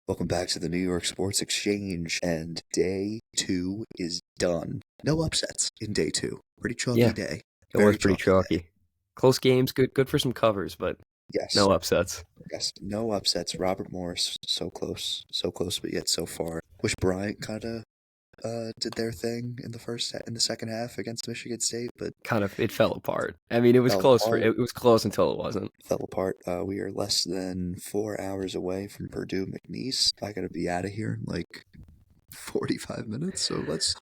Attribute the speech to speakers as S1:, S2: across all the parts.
S1: Welcome back to the New York Sports Exchange, and day two is done. No upsets in day two. Pretty chalky
S2: Yeah,
S1: day.
S2: it was
S1: Very
S2: pretty
S1: chalky day.
S2: chalky. Close games, good for some covers, but
S1: Yes,
S2: no upsets.
S1: yes, no upsets. Robert Morris, so close, but yet so far. Wish Bryant kind of did their thing in the second half against Michigan State, but
S2: Kind of, it fell apart. I mean, it was
S1: fell
S2: close for
S1: apart.
S2: it was close until it wasn't.
S1: Fell apart. We are less than 4 hours away from Purdue McNeese. I gotta be out of here in like 45 minutes. So let's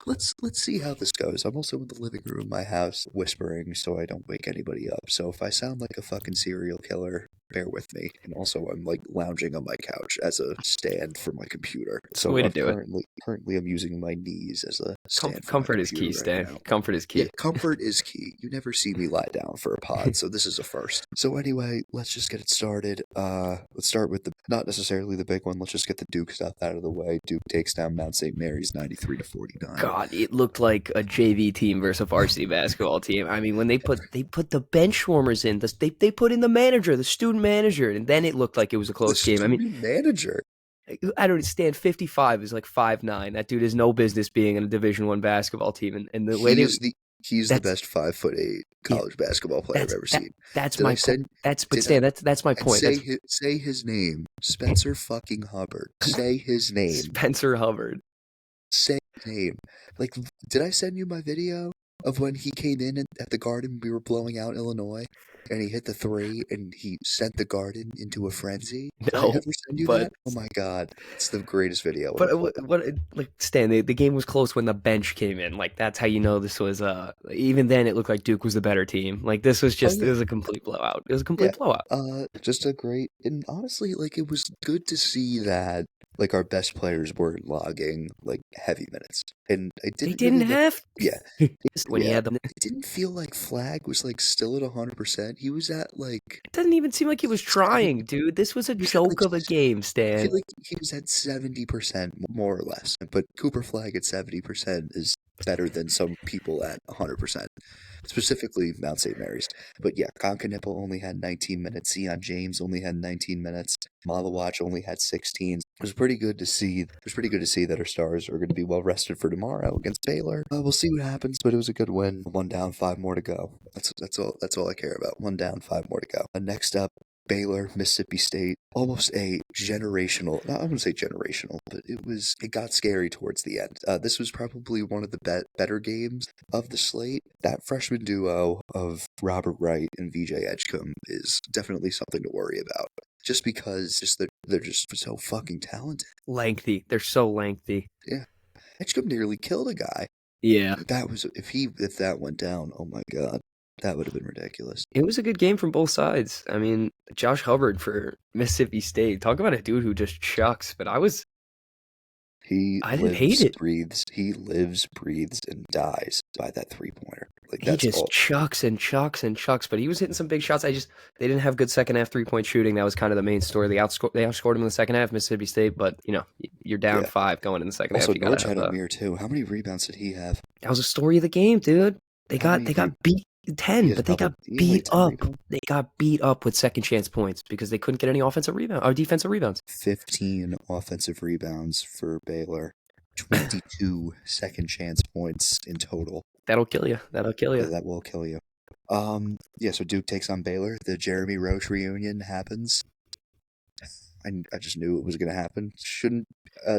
S1: see how this goes. I'm also in the living room of my house whispering so I don't wake anybody up. So if I sound like a fucking serial killer, bear with me. And also I'm like lounging on my couch as a stand for my computer.
S2: It's the
S1: So
S2: way to
S1: I'm
S2: do it.
S1: currently I'm using my knees as a stand for my
S2: Comfort is key,
S1: computer right
S2: Stan.
S1: now.
S2: Comfort is
S1: Yeah,
S2: key.
S1: comfort is key. You never see me lie down for a pod, so this is a first. So anyway, let's just get it started. Let's start with the not necessarily the big one. Let's just get the Duke stuff out of the way. Duke takes down Mount St. Mary's 93-49.
S2: God, it looked like a JV team versus a varsity basketball team. I mean, when they put the bench warmers in, they put in the manager, the student manager, and then it looked like it was a
S1: The
S2: close game. I mean,
S1: student manager.
S2: I don't understand. 55 is like 5'9". That dude has no business being in a Division I basketball team, and the way
S1: He
S2: they
S1: is the
S2: that's
S1: best 5'8"
S2: yeah,
S1: college basketball player I've ever
S2: that
S1: seen.
S2: that's
S1: Did I
S2: my point.
S1: send?
S2: That's but
S1: Did I?
S2: Stan, that's my
S1: And
S2: point. That's
S1: say his name, Spencer fucking Hubbard. Say his name.
S2: Spencer Hubbard.
S1: Say his name. Like, did I send you my video of when he came in at the Garden? We were blowing out Illinois, and he hit the three, and he sent the Garden into a frenzy. Did I
S2: No,
S1: ever send you
S2: but
S1: that? Oh my god, it's the greatest video in
S2: but
S1: the whole.
S2: like Stan, the game was close when the bench came in. Like that's how you know this was. Even then, it looked like Duke was the better team. Like this was
S1: Oh
S2: just it
S1: yeah,
S2: was a complete blowout. It was a
S1: yeah.
S2: complete blowout.
S1: Just a great, and honestly, like it was good to see that like our best players weren't logging like heavy minutes, and I
S2: They
S1: didn't
S2: didn't
S1: really know.
S2: have
S1: Yeah,
S2: when he
S1: yeah.
S2: had them.
S1: It didn't feel like Flag was like still at 100%. He was at like
S2: It doesn't even seem like he was trying, dude. This was a
S1: he was at like
S2: joke of a game,
S1: I feel
S2: Stan.
S1: like he was at 70% more or less. But Cooper Flag at 70% is better than some people at 100%, specifically Mount St. Mary's. But yeah, Concanipple only had 19 minutes. Sion James only had 19 minutes. Malawatch only had 16. It was pretty good to see. It was pretty good to see that our stars are going to be well rested for tomorrow against Baylor. We'll see what happens, but it was a good win. One down, five more to go. That's all I care about. One down, five more to go. Next up, Baylor, Mississippi State, almost a generational, not, I wouldn't say generational, but it got scary towards the end. This was probably one of the better games of the slate. That freshman duo of Robert Wright and VJ Edgecombe is definitely something to worry about. Just because they're just so fucking talented.
S2: Lengthy. They're so lengthy.
S1: Yeah. Edgecombe nearly killed a guy.
S2: Yeah.
S1: That was, if that went down, oh my god, that would have been ridiculous.
S2: It was a good game from both sides. I mean, Josh Hubbard for Mississippi State. Talk about a dude who just chucks. But I didn't hate it.
S1: He lives, breathes, and dies by that 3-pointer. Like
S2: He
S1: that's
S2: just
S1: all.
S2: chucks and chucks and chucks. But he was hitting some big shots. They didn't have good second half 3-point shooting. That was kind of the main story. They outscored him in the second half, Mississippi State. But you're down
S1: Yeah.
S2: 5 going in the second half.
S1: Also,
S2: You gotta
S1: Norge
S2: have
S1: had Amir too. How many rebounds did he have?
S2: that was a story of the game, dude. They
S1: How
S2: got
S1: many?
S2: they got beat
S1: He
S2: 10,
S1: has
S2: but they
S1: double.
S2: got
S1: He had like
S2: beat
S1: 10
S2: up.
S1: rebounds.
S2: They got beat up with second chance points because they couldn't get any offensive rebound or defensive rebounds.
S1: 15 offensive rebounds for Baylor. 22 second chance points in total.
S2: That'll kill you. That'll kill you.
S1: That will kill you. Yeah, so Duke takes on Baylor. The Jeremy Roach reunion happens. I just knew it was going to happen. Shouldn't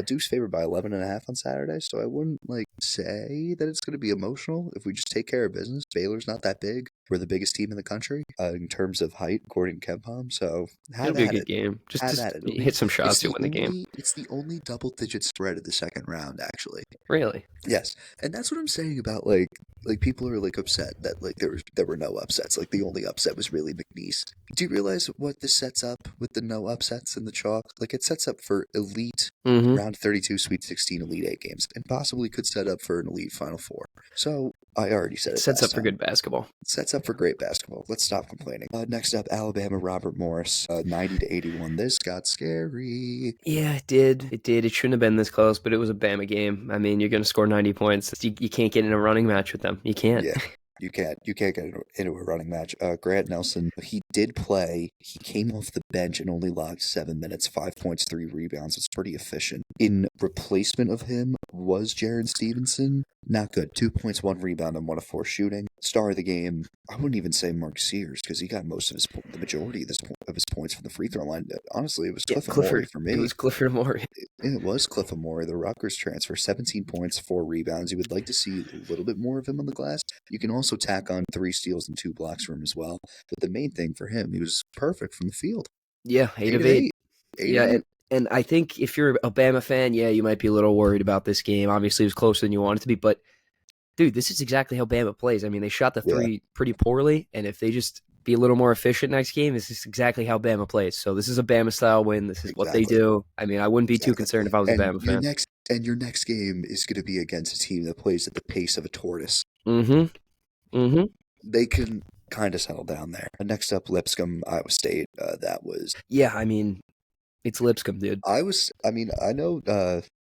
S1: Duke's favored by 11.5 on Saturday, so I wouldn't like say that it's going to be emotional if we just take care of business. Baylor's not that big. We're the biggest team in the country in terms of height, according to KenPom. So
S2: It'll
S1: have
S2: be a
S1: at
S2: good
S1: it.
S2: game. Just
S1: Have
S2: just
S1: at it.
S2: hit some shots, you'll win the game.
S1: It's the only double-digit spread of the second round, actually.
S2: Really?
S1: Yes, and that's what I'm saying about like people are like upset that like there were no upsets. Like the only upset was really McNeese. Do you realize what this sets up with the no upsets in the chalk? Like it sets up for elite
S2: Mm-hmm.
S1: round 32, Sweet 16, Elite Eight games, and possibly could set up for an elite Final Four. So I already said it
S2: Sets
S1: last
S2: up for
S1: time.
S2: good basketball.
S1: Sets up for great basketball. Let's stop complaining. Next up, Alabama, Robert Morris, 90-81. This got scary.
S2: Yeah, it did. It did. It shouldn't have been this close, but it was a Bama game. I mean, you're going to score 90 points. You can't get in a running match with them. You can't.
S1: Yeah. You can't get into a running match. Grant Nelson, he did play. He came off the bench and only logged 7 minutes, 5 points, 3 rebounds. It's pretty efficient. In replacement of him was Jaron Stevenson. Not good. 2 points, 1 rebound, and 1 of 4 shooting. Star of the game, I wouldn't even say Mark Sears because he got most of the majority of his points from the free throw line. Honestly, it was Cliff Amore for me.
S2: It was Clifford Amore.
S1: It was Cliff Amore, the Rutgers transfer. 17 points, 4 rebounds. You would like to see a little bit more of him on the glass. You can also tack on 3 steals and 2 blocks for him as well. But the main thing for him, he was perfect from the field.
S2: Yeah, 8 of 8. Yeah, and I think if you're a Bama fan, yeah, you might be a little worried about this game. Obviously, it was closer than you wanted it to be, but dude, this is exactly how Bama plays. I mean, they shot the 3 pretty poorly, and if they just be a little more efficient next game, this is exactly how Bama plays. So this is a Bama-style win. This is what they do. I mean, I wouldn't be too concerned if I was a Bama fan.
S1: Your next game is going to be against a team that plays at the pace of a tortoise. They can kind of settle down there. Next up, Lipscomb, Iowa State. That was...
S2: Yeah, I mean, it's Lipscomb, dude.
S1: I know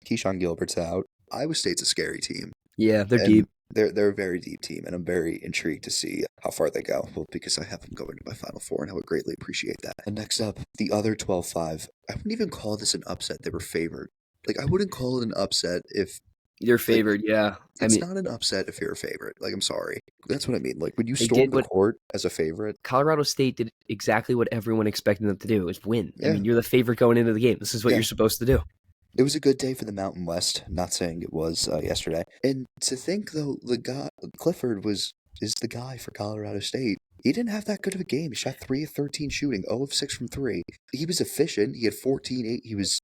S1: Keyshawn Gilbert's out. Iowa State's a scary team.
S2: Yeah, they're deep.
S1: They're a very deep team, and I'm very intrigued to see how far they go. Well, because I have them going to my Final Four, and I would greatly appreciate that. And next up, the other 12-5. I wouldn't even call this an upset. They were favored. Like, I wouldn't call it an upset if...
S2: You're favored, yeah.
S1: It's not an upset if you're a favorite. Like, I'm sorry. That's what I mean. Like, when you storm the court as a favorite...
S2: Colorado State did exactly what everyone expected them to do, is win. Yeah. I mean, you're the favorite going into the game. This is what you're supposed to do.
S1: It was a good day for the Mountain West. Not saying it was yesterday. And to think, though, Clifford is the guy for Colorado State. He didn't have that good of a game. He shot 3 of 13 shooting, 0 of 6 from 3. He was efficient. He had 14-8. He was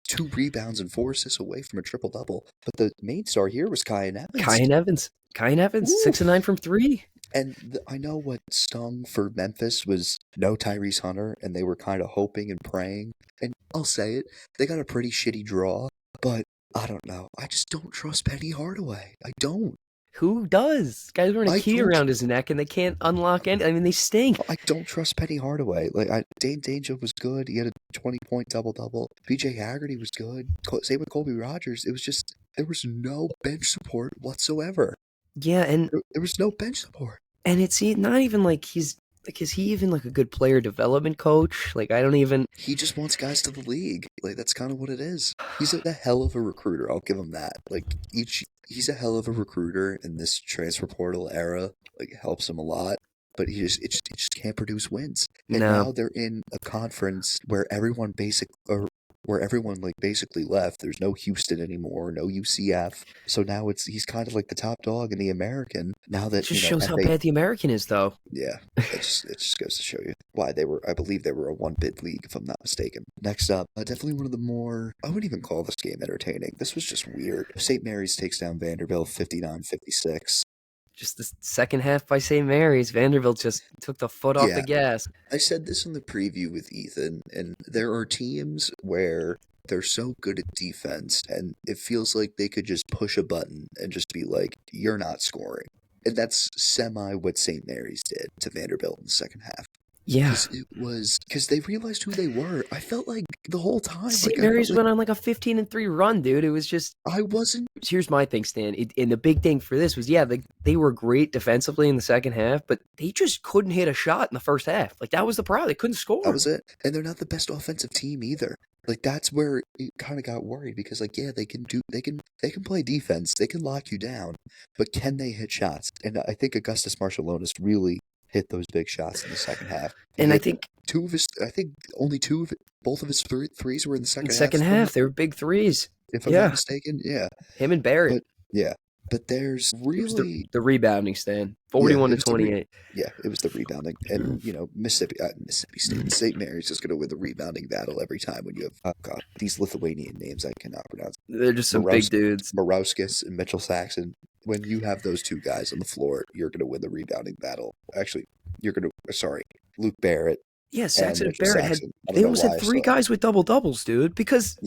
S1: 2 rebounds and 4 assists away from a triple-double. But the main star here was Kyan Evans. Kyan Evans, 6 of 9 from 3. And I know what stung for Memphis was no Tyrese Hunter, and they were kind of hoping and praying. And I'll say it, they got a pretty shitty draw, but I don't know. I just don't trust Penny Hardaway. I don't.
S2: Who does? Guys wearing a key around his neck, and they can't unlock any. I mean, they stink.
S1: I don't trust Penny Hardaway. Like, Dane Danger was good. He had a 20-point double-double. B.J. Haggerty was good. Same with Colby Rogers. It was just, there was no bench support whatsoever.
S2: Yeah, and
S1: there was no bench support.
S2: And it's not even like is he even like a good player development coach? Like, I don't even...
S1: He just wants guys to the league. Like, that's kind of what it is. He's a hell of a recruiter. I'll give him that. Like, he's a hell of a recruiter in this transfer portal era. Like, it helps him a lot. But he just can't produce wins. And now they're in a conference where everyone basically left. There's no Houston anymore, no UCF. So now he's kind of like the top dog in the American. Now that
S2: it just shows how bad the American is, though.
S1: Yeah, it just goes to show you why I believe they were a 1-bid league, if I'm not mistaken. Next up, definitely one of the more, I wouldn't even call this game entertaining. This was just weird. St. Mary's takes down Vanderbilt 59-56.
S2: Just the second half by St. Mary's, Vanderbilt just took the foot off the gas.
S1: I said this in the preview with Ethan, and there are teams where they're so good at defense, and it feels like they could just push a button and just be like, you're not scoring. And that's what St. Mary's did to Vanderbilt in the second half.
S2: Yeah.
S1: Because they realized who they were. I felt like the whole time.
S2: St. Mary's went on like a 15-3 run, dude. It was just... Here's my thing, Stan. And the big thing for this was, they were great defensively in the second half, but they just couldn't hit a shot in the first half. Like, that was the problem. They couldn't score.
S1: That was it. And they're not the best offensive team either. Like, that's where it kind of got worried because, like, yeah, they can play defense. They can lock you down. But can they hit shots? And I think Augustus Marshallonis really hit those big shots in the second half.
S2: And I think
S1: both of his threes were in the second half.
S2: Second half, they were big threes.
S1: If I'm not mistaken, yeah.
S2: Him and Barrett.
S1: But there's really...
S2: The rebounding, Stan. 41-28.
S1: It was the rebounding. And, Mississippi State, St. Mary's is going to win the rebounding battle every time when you have, these Lithuanian names I cannot pronounce.
S2: They're just some big dudes.
S1: Morauskas and Mitchell Saxon. When you have those two guys on the floor, you're going to win the rebounding battle. Actually, Luke Barrett.
S2: Yeah, Saxon and Barrett they almost had 3 guys with double-doubles, dude, because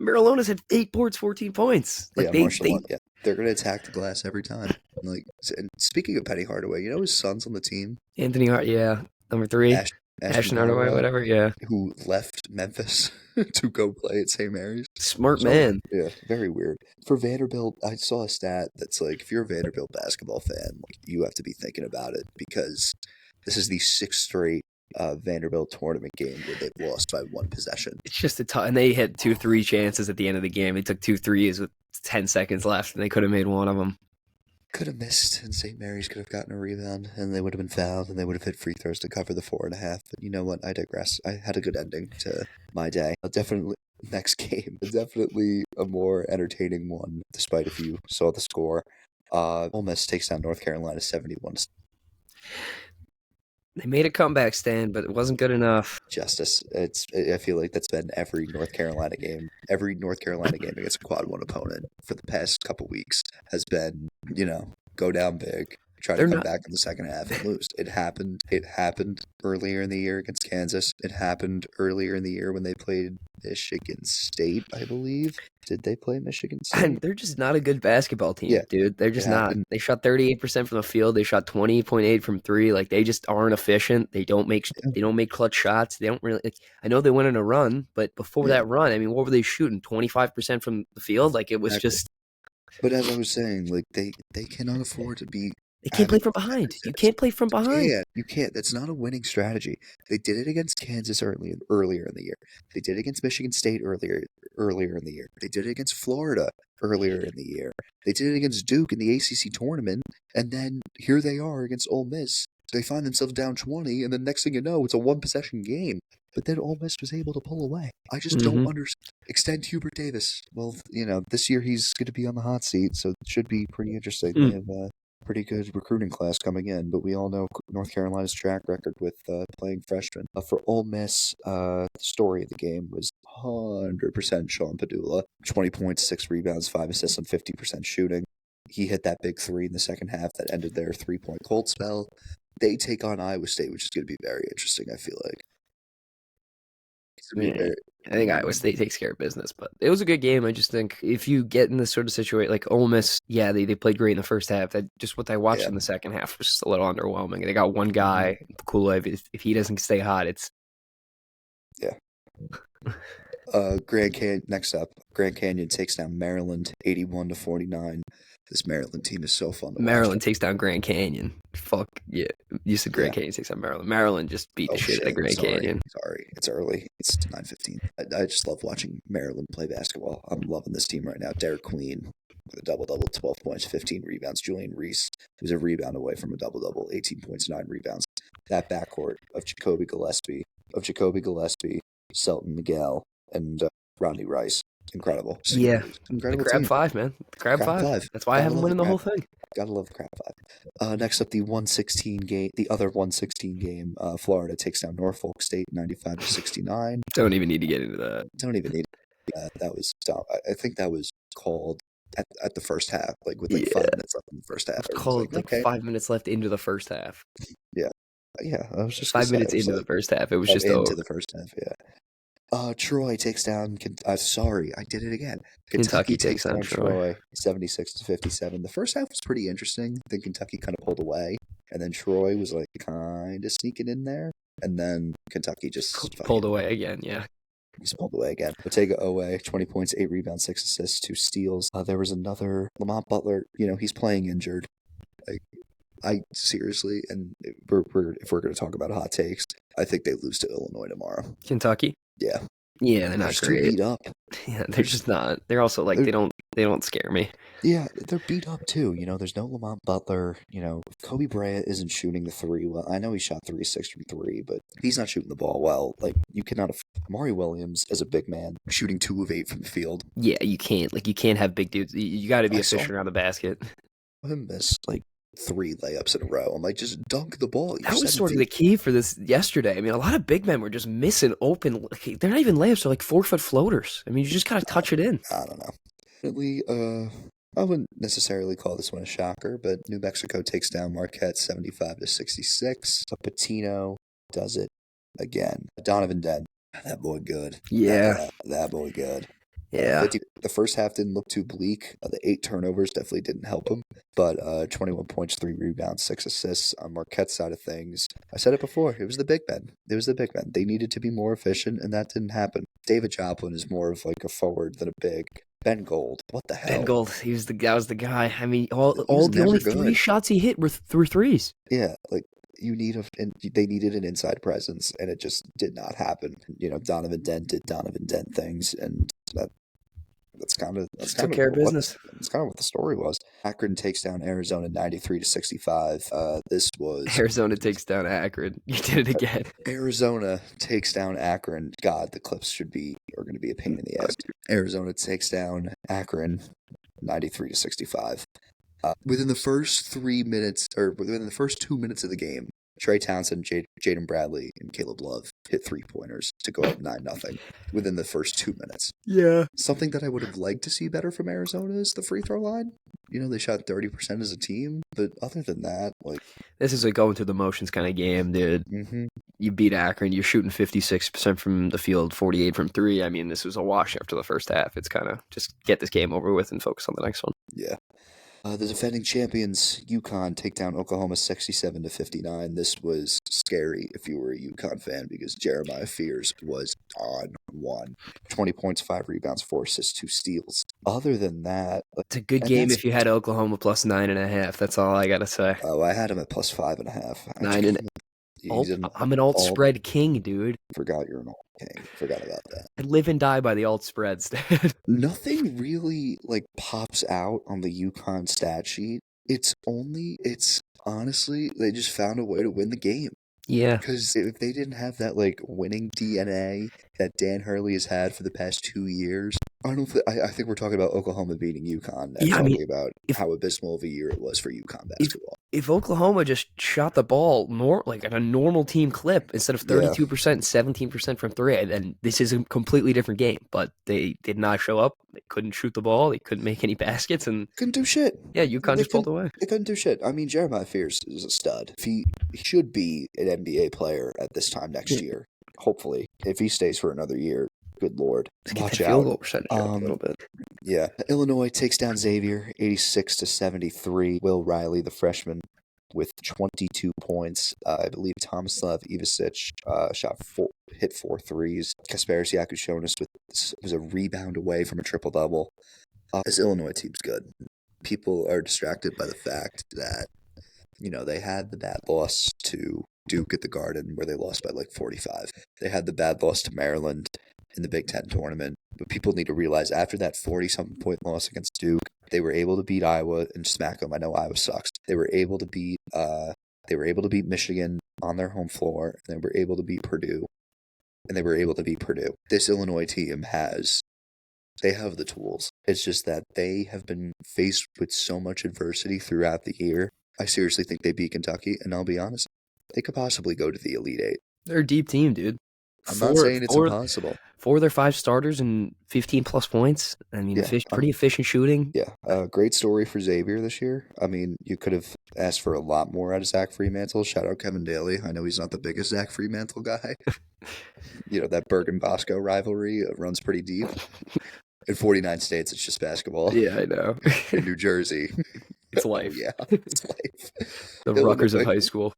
S2: Marilonas had 8 boards, 14 points. Like,
S1: they're going to attack the glass every time. Like, and speaking of Penny Hardaway, his son's on the team?
S2: Anthony Hart, number 3.
S1: Ashton
S2: Hardaway, whatever. Yeah,
S1: who left Memphis to go play at St. Mary's.
S2: smart man.
S1: Yeah, very weird. For Vanderbilt, I saw a stat that's like, if you're a Vanderbilt basketball fan, like, you have to be thinking about it because this is the sixth straight Vanderbilt tournament game where they've lost by one possession.
S2: It's just and they had 2-3 chances at the end of the game. They took 2 threes with 10 seconds left, and they could have made one of them.
S1: Could have missed, and St. Mary's could have gotten a rebound, and they would have been fouled, and they would have hit free throws to cover the 4.5. But you know what? I digress. I had a good ending to my day. Definitely, next game, definitely a more entertaining one, despite if you saw the score. Ole Miss takes down North Carolina 71.
S2: They made a comeback stand, but it wasn't good enough.
S1: Justice. I feel like that's been every North Carolina game. Every North Carolina game against a quad one opponent for the past couple weeks has been, go down big, try to come back in the second half and lose. It happened. It happened earlier in the year against Kansas. It happened earlier in the year when they played Michigan State, I believe. Did they play Michigan State?
S2: And they're just not a good basketball team, dude. They're just not. They shot 38% from the field. They shot 20.8 from three. Like, they just aren't efficient. They don't make clutch shots. They don't really. I know they went on a run, but before that run, I mean, what were they shooting? 25% from the field. Like, it was just.
S1: But as I was saying, like they cannot afford to be.
S2: They can't play from behind. You can't play from behind.
S1: Yeah, you can't. That's not a winning strategy. They did it against Kansas earlier in the year. They did it against Michigan State earlier in the year. They did it against Florida earlier in the year. They did it against Duke in the ACC tournament, and then here they are against Ole Miss. They find themselves down 20, and the next thing you know, it's a one-possession game. But then Ole Miss was able to pull away. I just don't understand. Extend Hubert Davis. Well, this year he's going to be on the hot seat, so it should be pretty interesting. They have pretty good recruiting class coming in, but we all know North Carolina's track record with playing freshmen. For Ole Miss, the story of the game was 100% Sean Padula. 20 points, 6 rebounds, 5 assists on 50% shooting. He hit that big three in the second half that ended their 3-point cold spell. They take on Iowa State, which is going to be very interesting, I feel like.
S2: I think Iowa State takes care of business, but it was a good game. I just think if you get in this sort of situation, like Ole Miss, they played great in the first half. Just what I watched in the second half was just a little underwhelming. They got one guy, Kool-Aid. If he doesn't stay hot, it's
S1: Grand Canyon. Next up, Grand Canyon takes down Maryland 81-49. This Maryland team is so fun to watch.
S2: Maryland takes down Grand Canyon. Fuck yeah! You said Grand Canyon takes down Maryland. Maryland just beat the shit out of Grand Canyon.
S1: Sorry, it's early. It's 9:15. I just love watching Maryland play basketball. I'm loving this team right now. Derek Queen with a double-double, 12 points, 15 rebounds. Julian Reese, who's a rebound away from a double-double, 18 points, 9 rebounds. That backcourt of Jacoby Gillespie, Selton Miguel, and Rodney Rice. Incredible.
S2: Incredible. The Crab team. 5, man. The Crab 5. That's why I haven't won the whole thing.
S1: Gotta love the Crab 5. Next up, the other 116 game. Florida takes down Norfolk State 95-69.
S2: Don't even need to get into that.
S1: Don't even need it. That was dumb. I think that was called at the first half, like with 5 minutes left in the first half.
S2: Called 5 minutes left into the first half.
S1: Yeah. Yeah. I was just
S2: 5 minutes into the first half. It was just
S1: into the first half, yeah. Troy takes down. Sorry, I did it again.
S2: Kentucky takes down Troy
S1: 76-57. The first half was pretty interesting. Then Kentucky kind of pulled away, and then Troy was like kind of sneaking in there, and then Kentucky just
S2: pulled away again. Yeah,
S1: just pulled away again. Bottega Owe, 20 points, 8 rebounds, 6 assists, 2 steals. There was another Lamont Butler. He's playing injured. I seriously, and if we're going to talk about hot takes, I think they lose to Illinois tomorrow.
S2: Kentucky.
S1: Yeah.
S2: Yeah, they're not great.
S1: Too beat up.
S2: Yeah, they're just not. They're also like they don't scare me.
S1: Yeah, they're beat up too. There's no Lamont Butler. Kobe Bryant isn't shooting the three well. I know he shot 3-6 from 3, but he's not shooting the ball well. Like, you cannot. Amari Williams as a big man shooting 2 of 8 from the field.
S2: Yeah, you can't. Like, you can't have big dudes. You got to be efficient around the basket.
S1: Him miss 3 layups in a row. I'm like, just dunk the ball.
S2: That was sort of the key for this yesterday. I mean, a lot of big men were just missing open. They're not even layups. They're like 4-foot floaters. I mean, you just got to touch it in.
S1: I don't know. Really, I wouldn't necessarily call this one a shocker, but New Mexico takes down Marquette 75-66. Patino does it again. Donovan Dent. That boy good.
S2: Yeah.
S1: That boy good.
S2: Yeah.
S1: The first half didn't look too bleak. The 8 turnovers definitely didn't help him. But 21 points, 3 rebounds, 6 assists on Marquette's side of things. I said it before. It was the big men. It was the big men. They needed to be more efficient, and that didn't happen. David Joplin is more of like a forward than a big. Ben Gold, what the hell?
S2: Ben Gold, that was the guy. I mean, all the only
S1: good.
S2: 3 shots he hit were through threes.
S1: Yeah, like and they needed an inside presence, and it just did not happen. Donovan Dent did Donovan Dent things, and that's kind of
S2: took care of business.
S1: That's kind of what the story was. Akron takes down Arizona 93-65. This was
S2: Arizona takes down Akron. You did it again.
S1: Arizona takes down Akron. God, the clips are going to be a pain in the ass. Arizona takes down Akron 93-65. Within the first 3 minutes, or within the first 2 minutes of the game, Trey Townsend, Jaden Bradley, and Caleb Love hit 3-pointers to go up 9-0 within the first 2 minutes.
S2: Yeah.
S1: Something that I would have liked to see better from Arizona is the free throw line. They shot 30% as a team, but other than that,
S2: this is a going through the motions kind of game, dude.
S1: Mm-hmm.
S2: You beat Akron. You're shooting 56% from the field, 48 from 3. I mean, this was a wash after the first half. It's kind of just get this game over with and focus on the next one.
S1: Yeah. The defending champions, UConn, take down Oklahoma 67-59. This was scary if you were a UConn fan because Jeremiah Fears was on one. 20 points, 5 rebounds, 4 assists, 2 steals. Other than that...
S2: It's a good game if you had Oklahoma plus 9.5. That's all I got to say.
S1: Oh, I had him at plus 5.5.
S2: 9 I'm an alt spread king, dude.
S1: Forgot you're an alt king. Forgot about that.
S2: I live and die by the alt spreads, dude.
S1: Nothing really pops out on the UConn stat sheet. It's honestly, they just found a way to win the game.
S2: Yeah.
S1: Because if they didn't have that winning DNA that Dan Hurley has had for the past 2 years, I think we're talking about Oklahoma beating UConn and talking about how abysmal of a year it was for UConn basketball.
S2: If Oklahoma just shot the ball more at a normal team clip instead of 32% and 17% from 3, then this is a completely different game. But they did not show up. They couldn't shoot the ball. They couldn't make any baskets and
S1: couldn't do shit.
S2: Yeah, UConn just pulled away.
S1: They couldn't do shit. I mean, Jeremiah Fears is a stud. He should be an NBA player at this time next year. Hopefully, if he stays for another year. Good Lord.
S2: Watch out. Field goal percentage a little bit.
S1: Yeah. Illinois takes down Xavier 86-73. Will Riley, the freshman, with 22 points. I believe Tomislav Ivicic hit 4 threes. Kasparis Yakushonis was a rebound away from a triple-double. This Illinois team's good. People are distracted by the fact that, they had the bad loss to Duke at the Garden where they lost by 45. They had the bad loss to Maryland in the Big Ten tournament. But people need to realize after that 40-something point loss against Duke, they were able to beat Iowa and smack them. I know Iowa sucks. They were able to beat Michigan on their home floor, and they were able to beat Purdue. This Illinois team they have the tools. It's just that they have been faced with so much adversity throughout the year. I seriously think they beat Kentucky, and I'll be honest, they could possibly go to the Elite Eight.
S2: They're a deep team, dude.
S1: I'm not saying it's impossible.
S2: 4 of their 5 starters and 15-plus points. I mean, pretty efficient shooting.
S1: Yeah, great story for Xavier this year. I mean, you could have asked for a lot more out of Zach Fremantle. Shout out Kevin Daly. I know he's not the biggest Zach Fremantle guy. That Bergen-Bosco rivalry runs pretty deep. In 49 states, it's just basketball.
S2: Yeah, I know.
S1: In New Jersey.
S2: It's life.
S1: Yeah, it's life.
S2: The Rutgers of high school.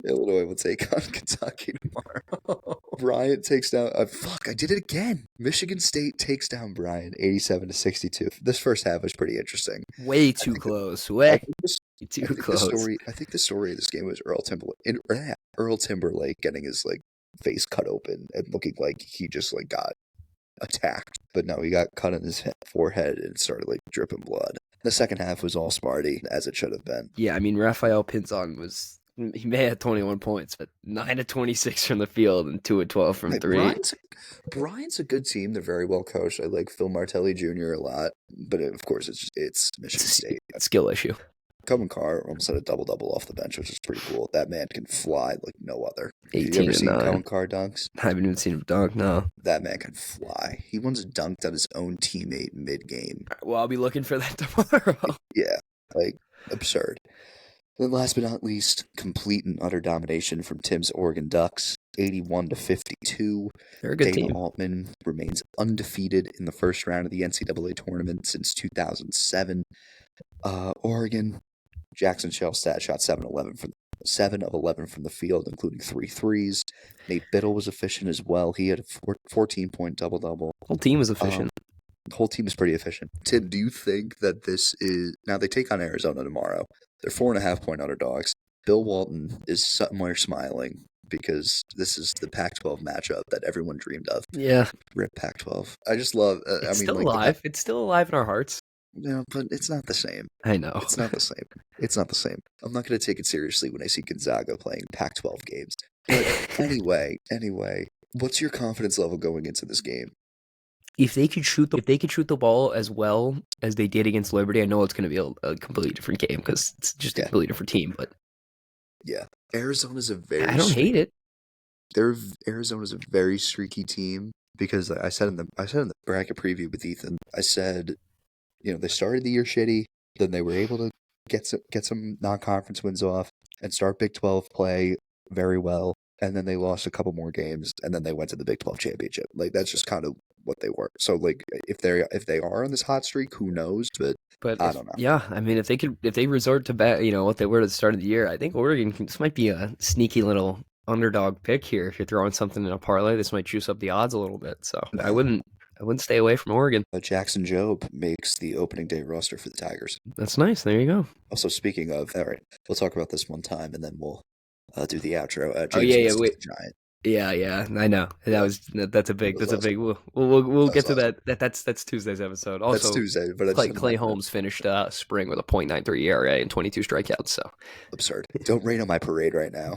S1: Illinois will take on Kentucky tomorrow. Bryant takes down... I did it again. Michigan State takes down Bryant 87-62. This first half was pretty interesting.
S2: Way too close. Way too close.
S1: I think the story of this game was Earl Timberlake getting his face cut open and looking like he just got attacked. But no, he got cut on his forehead and started dripping blood. The second half was all Smarty, as it should have been.
S2: Yeah, I mean, Rafael Pinzon he may have 21 points, but 9 of 26 from the field and 2 of 12 from 3.
S1: Bryant's a good team. They're very well coached. I like Phil Martelli Jr. a lot, but of course it's Michigan State.
S2: Skill issue.
S1: Cohen Carr almost had a double-double off the bench, which is pretty cool. That man can fly like no other.
S2: 18
S1: Have you ever seen
S2: 9.
S1: Cohen Carr dunks?
S2: I haven't even seen him dunk, no.
S1: That man can fly. He once dunked on his own teammate mid-game.
S2: Well, I'll be looking for that tomorrow.
S1: Yeah, absurd. Then last but not least, complete and utter domination from Tim's Oregon Ducks, 81-52.
S2: They're a good
S1: Dana
S2: team.
S1: Altman remains undefeated in the first round of the NCAA tournament since 2007. Oregon, Jackson Shellstat shot 7 of 11 from the field, including 3 threes. Nate Biddle was efficient as well. He had a 14-point double-double.
S2: Whole team was efficient.
S1: The whole team is pretty efficient. Tim, do you think that this is... Now, they take on Arizona tomorrow. They're 4.5-point underdogs. Bill Walton is somewhere smiling because this is the Pac-12 matchup that everyone dreamed of.
S2: Yeah.
S1: Rip Pac-12. I just love...
S2: It's still alive. It's still alive in our hearts.
S1: Yeah, but it's not the same.
S2: I know.
S1: It's not the same. It's not the same. I'm not going to take it seriously when I see Gonzaga playing Pac-12 games. But anyway, what's your confidence level going into this game?
S2: If they could shoot the ball as well as they did against Liberty, I know it's going to be a completely different game because it's just a completely different team. But
S1: yeah, Arizona's a very...
S2: I don't hate it.
S1: Arizona's a very streaky team because I said in the bracket preview with Ethan, I said, they started the year shitty, then they were able to get some non-conference wins off and start Big 12 play very well, and then they lost a couple more games, and then they went to the Big 12 championship. Like, that's just kind of what they were. So, like, if they are on this hot streak, who knows? But I don't know.
S2: Yeah, I mean, if they resort to what they were at the start of the year, I think Oregon this might be a sneaky little underdog pick here. If you're throwing something in a parlay, this might juice up the odds a little bit. So I wouldn't stay away from Oregon.
S1: Jackson Jobe makes the opening day roster for the Tigers.
S2: That's nice. There you go.
S1: Also, speaking of, all right, we'll talk about this one time, and then we'll do the outro.
S2: Wait.
S1: Giant.
S2: Yeah, I know. That's a big. We'll get to that. That's Tuesday's episode. Also,
S1: that's Tuesday, but
S2: Clay Holmes finished spring with a .93 ERA and 22 strikeouts. So
S1: absurd. Don't rain on my parade right now.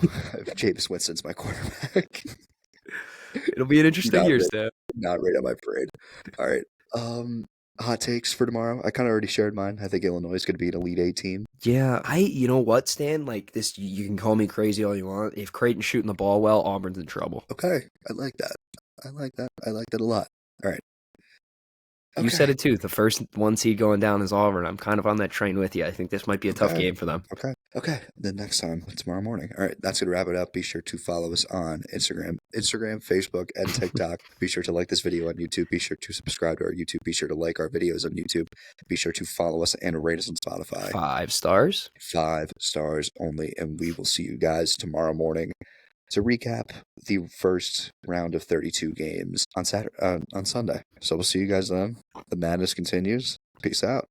S1: Jameis Winston's my quarterback.
S2: It'll be an interesting year, Stan.
S1: Not rain on my parade. All right. Hot takes for tomorrow. I kind of already shared mine. I think Illinois is going to be an Elite Eight team.
S2: Yeah, you know what, Stan? Like this, you can call me crazy all you want. If Creighton's shooting the ball well, Auburn's in trouble.
S1: Okay, I like that. I like that a lot. All right.
S2: Okay. You said it too. The first 1 seed going down is Auburn. I'm kind of on that train with you. I think this might be a tough game for them.
S1: Okay. Then next time, tomorrow morning. All right, that's going to wrap it up. Be sure to follow us on Instagram, Facebook, and TikTok. Be sure to like this video on YouTube. Be sure to subscribe to our YouTube. Be sure to like our videos on YouTube. Be sure to follow us and rate us on Spotify.
S2: 5 stars.
S1: 5 stars only. And we will see you guys tomorrow morning to recap the first round of 32 games on Sunday. So we'll see you guys then. The madness continues. Peace out.